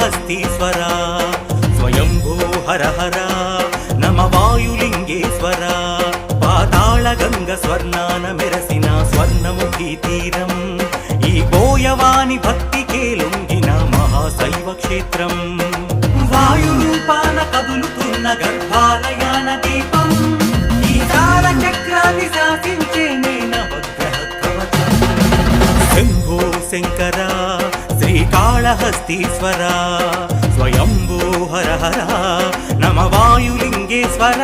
శ్రీకాళహస్తీశ్వర స్వయంభూ హర హర నమ వాయులింగేశ్వర పాతాళ గంగ స్వర్ణాన మెరసిన స్వర్ణముఖి తీరం ఈ బోయవాని భక్తికే లొంగిన మహాశైవ క్షేత్రం వాయురూపాన కదులుతున్న గర్భాలయాన దీపం ఈ కాల చక్రాన్ని శాసించే నవగ్రహ కవచం శంభో శంకర శ్రీకాళహస్తీశ్వర స్వయంభూ హర హర నమ వాయులింగేశ్వర